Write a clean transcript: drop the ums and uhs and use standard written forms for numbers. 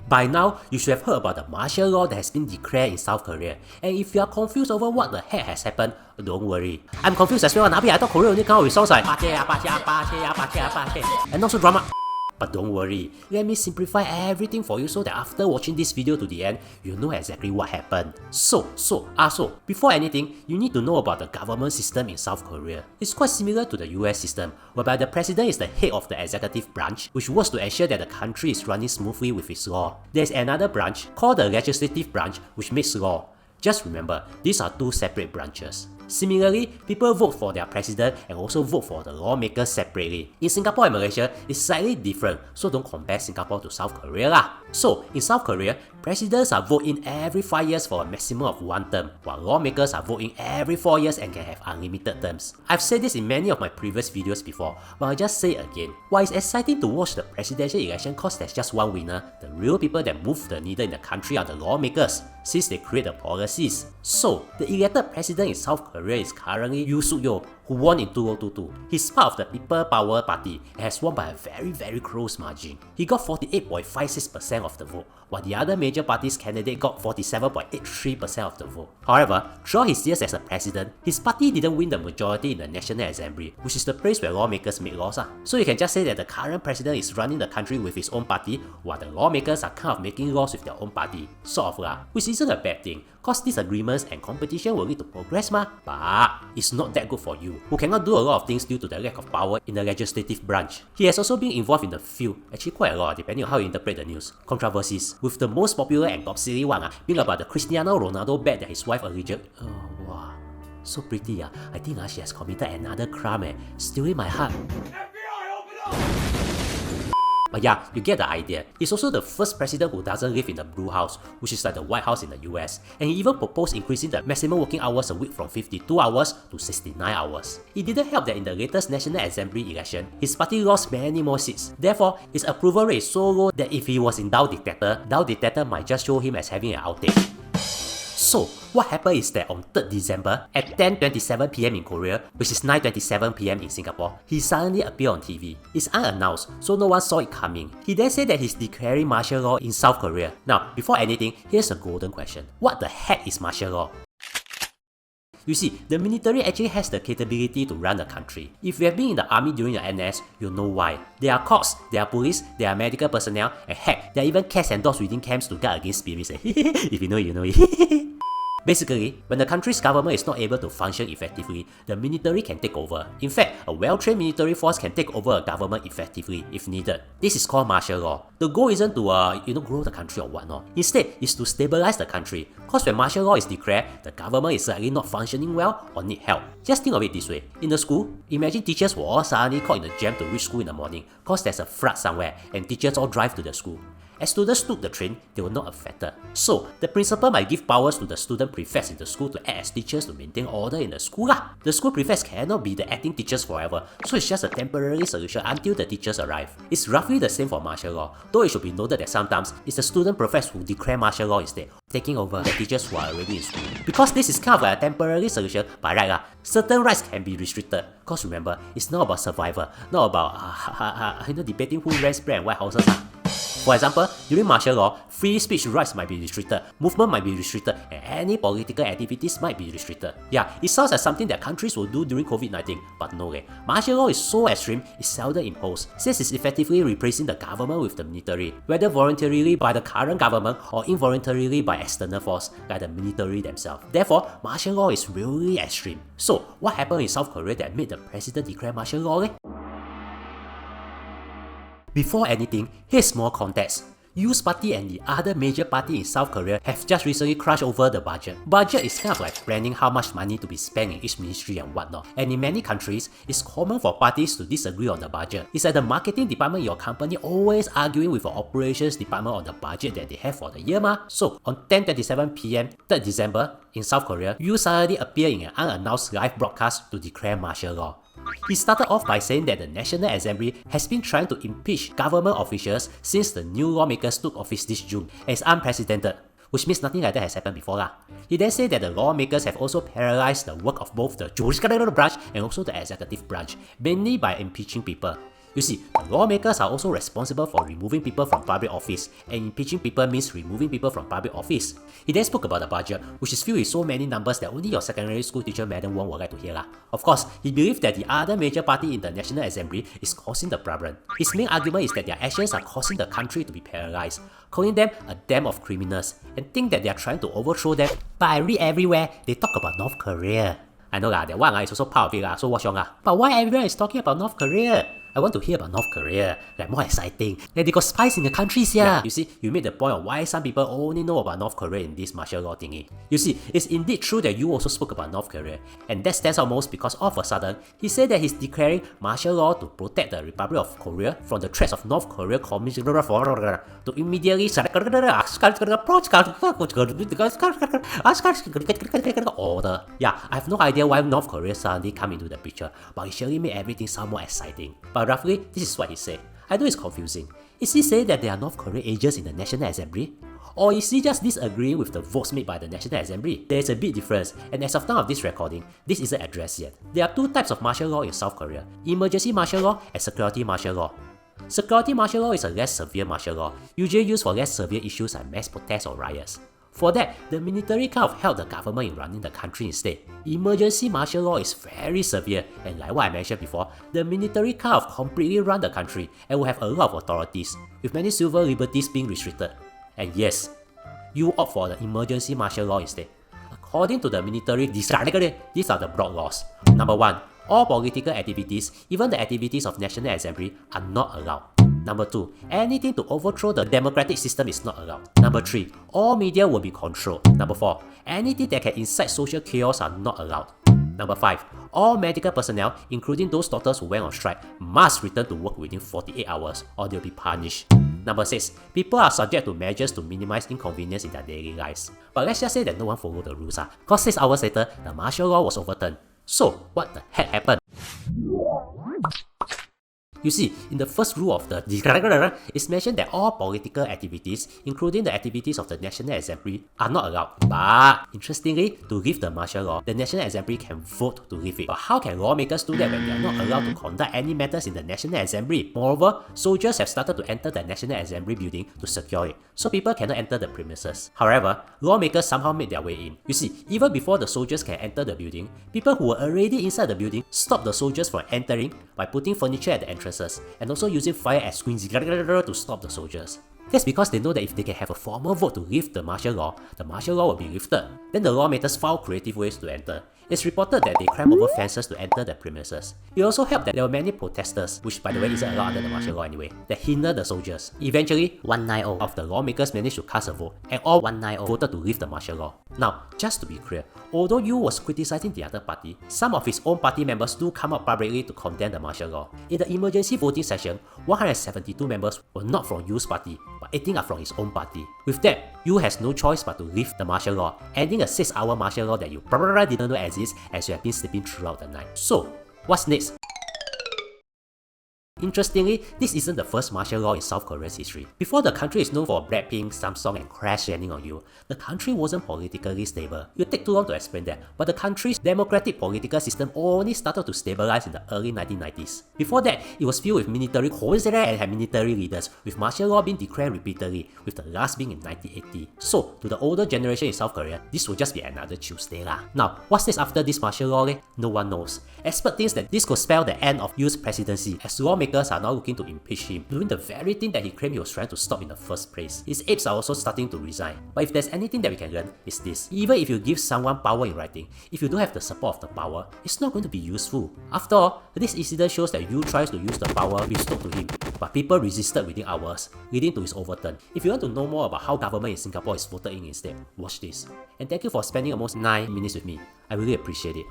By now, you should have heard about the martial law that has been declared in South Korea. And if you are confused over what the heck has happened, don't worry. I'm confused as well. I thought Korea only come out with songs like and not so drama. But don't worry, let me simplify everything for you so that after watching this video to the end, you'll know exactly what happened. So, before anything, you need to know about the government system in South Korea. It's quite similar to the US system, whereby the president is the head of the executive branch, which works to ensure that the country is running smoothly with its law. There's another branch called the legislative branch, which makes law. Just remember, these are two separate branches. Similarly, people vote for their president and also vote for the lawmakers separately. In Singapore and Malaysia, it's slightly different, so don't compare Singapore to South Korea lah. So, in South Korea, presidents are voted in every 5 years for a maximum of 1 term, while lawmakers are voted in every 4 years and can have unlimited terms. I've said this in many of my previous videos before, but I'll just say it again. While it's exciting to watch the presidential election cause there's just one winner, the real people that move the needle in the country are the lawmakers, since they create the policies. So, the elected president in South Korea is currently Yoon Suk Yeol, who won in 2022. He's part of the People Power Party and has won by a very close margin. He got 48.56% of the vote, while the other major party's candidate got 47.83% of the vote. However, throughout his years as a president, his party didn't win the majority in the National Assembly, which is the place where lawmakers make laws. So you can just say that the current president is running the country with his own party, while the lawmakers are kind of making laws with their own party. Sort of lah, which isn't a bad thing, cause disagreements and competition will lead to progress ma. But it's not that good for you, who cannot do a lot of things due to the lack of power in the legislative branch. He has also been involved in the few, actually quite a lot depending on how you interpret the news, controversies, with the most popular and top silly one being about the Cristiano Ronaldo bet that his wife alleged. Oh wow, so pretty I think she has committed another crime stealing my heart. FBI, open up! But yeah, you get the idea. He's also the first president who doesn't live in the Blue House, which is like the White House in the US. And he even proposed increasing the maximum working hours a week from 52 hours to 69 hours. It didn't help that in the latest National Assembly election, his party lost many more seats. Therefore, his approval rate is so low that if he was in Dow Detector might just show him as having an outage. So, what happened is that on 3rd December at 10:27 PM in Korea, which is 9:27 PM in Singapore, he suddenly appeared on TV. It's unannounced, so no one saw it coming. He then said that he's declaring martial law in South Korea. Now, before anything, here's a golden question. What the heck is martial law? You see, the military actually has the capability to run the country. If you have been in the army during your NS, you'll know why. There are cops, there are police, there are medical personnel, and heck, there are even cats and dogs within camps to guard against spirits. If you know, you know it. Basically, when the country's government is not able to function effectively, the military can take over. In fact, a well-trained military force can take over a government effectively if needed. This is called martial law. The goal isn't to grow the country or whatnot. Instead, it's to stabilize the country. Cause when martial law is declared, the government is likely not functioning well or need help. Just think of it this way. In the school, imagine teachers were all suddenly caught in a jam to reach school in the morning cause there's a flood somewhere and teachers all drive to the school. As students took the train, they were not affected. So, the principal might give powers to the student prefects in the school to act as teachers to maintain order in the school lah. The school prefects cannot be the acting teachers forever, so it's just a temporary solution until the teachers arrive. It's roughly the same for martial law, though it should be noted that sometimes it's the student prefects who declare martial law instead, taking over the teachers who are already in school. Because this is kind of like a temporary solution, but right certain rights can be restricted. Cause remember, it's not about survival, not about debating who rents bread and white houses. For example, during martial law, free speech rights might be restricted, movement might be restricted, and any political activities might be restricted. Yeah, it sounds like something that countries will do during COVID-19, but no way. Martial law is so extreme, it's seldom imposed, since it's effectively replacing the government with the military, whether voluntarily by the current government or involuntarily by external force, like the military themselves. Therefore, martial law is really extreme. So, what happened in South Korea that made the president declare martial law? Before anything, here's more context. Yoon's party and the other major party in South Korea have just recently crashed over the budget. Budget is kind of like planning how much money to be spent in each ministry and whatnot. And in many countries, it's common for parties to disagree on the budget. It's like the marketing department in your company always arguing with the operations department on the budget that they have for the year ma. So, on 10:27 PM, 3rd December, in South Korea, Yoon suddenly appeared in an unannounced live broadcast to declare martial law. He started off by saying that the National Assembly has been trying to impeach government officials since the new lawmakers took office this June and is unprecedented, which means nothing like that has happened before lah. He then said that the lawmakers have also paralyzed the work of both the judicial branch and also the executive branch, mainly by impeaching people. You see, the lawmakers are also responsible for removing people from public office, and impeaching people means removing people from public office. He then spoke about the budget, which is filled with so many numbers that only your secondary school teacher Madam Wong would like to hear. Of course, he believed that the other major party in the National Assembly is causing the problem. His main argument is that their actions are causing the country to be paralyzed, calling them a dam of criminals, and think that they are trying to overthrow them. But I read everywhere, they talk about North Korea. I know that one is also part of it, so what's wrong? But why everyone is talking about North Korea? I want to hear about North Korea, like more exciting. Like they got spies in the countries, yeah. You see, you made the point of why some people only know about North Korea in this martial law thingy. You see, it's indeed true that you also spoke about North Korea, and that stands out most because all of a sudden, he said that he's declaring martial law to protect the Republic of Korea from the threats of North Korea Communist to immediately order. Yeah, I have no idea why North Korea suddenly come into the picture, but it surely made everything sound more exciting. But roughly, this is what he said. I know it's confusing. Is he saying that there are North Korean agents in the National Assembly? Or is he just disagreeing with the votes made by the National Assembly? There is a big difference, and as of time of this recording, this isn't addressed yet. There are two types of martial law in South Korea: emergency martial law and security martial law. Security martial law is a less severe martial law, usually used for less severe issues like mass protests or riots. For that, the military kind of helped the government in running the country instead. Emergency martial law is very severe, and like what I mentioned before, the military kind of completely run the country and will have a lot of authorities, with many civil liberties being restricted. And yes, you opt for the emergency martial law instead. According to the military, these are the broad laws. Number 1. All political activities, even the activities of National Assembly, are not allowed. Number 2. Anything to overthrow the democratic system is not allowed. Number 3. All media will be controlled. Number 4. Anything that can incite social chaos are not allowed. Number 5. All medical personnel, including those doctors who went on strike, must return to work within 48 hours or they'll be punished. Number 6. People are subject to measures to minimize inconvenience in their daily lives. But let's just say that no one followed the rules, because 6 hours later, the martial law was overturned. So, what the heck happened? You see, in the first rule of the it's mentioned that all political activities, including the activities of the National Assembly, are not allowed. But interestingly, to lift the martial law, the National Assembly can vote to lift it. But how can lawmakers do that when they are not allowed to conduct any matters in the National Assembly? Moreover, soldiers have started to enter the National Assembly building to secure it, so people cannot enter the premises. However, lawmakers somehow made their way in. You see, even before the soldiers can enter the building, people who were already inside the building stopped the soldiers from entering by putting furniture at the entrances and also using fire as screens to stop the soldiers. That's because they know that if they can have a formal vote to lift the martial law will be lifted. Then the lawmakers found creative ways to enter. It's reported that they climbed over fences to enter the premises. It also helped that there were many protesters, which by the way isn't allowed under the martial law anyway, that hindered the soldiers. Eventually, 190 of the lawmakers managed to cast a vote, and all 190 voted to lift the martial law. Now, just to be clear, although Yu was criticizing the other party, some of his own party members do come out publicly to condemn the martial law. In the emergency voting session, 172 members were not from Yu's party, but 18 are from his own party. With that, Yu has no choice but to lift the martial law, ending a 6-hour martial law that you probably didn't know exists as you have been sleeping throughout the night. So, what's next? Interestingly, this isn't the first martial law in South Korea's history. Before the country is known for Blackpink, Samsung and crash landing on you, the country wasn't politically stable. It would take too long to explain that, but the country's democratic political system only started to stabilize in the early 1990s. Before that, it was filled with military coups and had military leaders, with martial law being declared repeatedly, with the last being in 1980. So, to the older generation in South Korea, this will just be another Tuesday lah. Now, what's next after this martial law? No one knows. Experts think that this could spell the end of Yu's presidency, as lawmakers are now looking to impeach him, doing the very thing that he claimed he was trying to stop in the first place. His apes are also starting to resign. But if there's anything that we can learn, it's this. Even if you give someone power in writing, if you don't have the support of the power, it's not going to be useful. After all, this incident shows that Yu tries to use the power bestowed to him, but people resisted within hours, leading to his overturn. If you want to know more about how government in Singapore is voted in instead, watch this. And thank you for spending almost 9 minutes with me. I really appreciate it.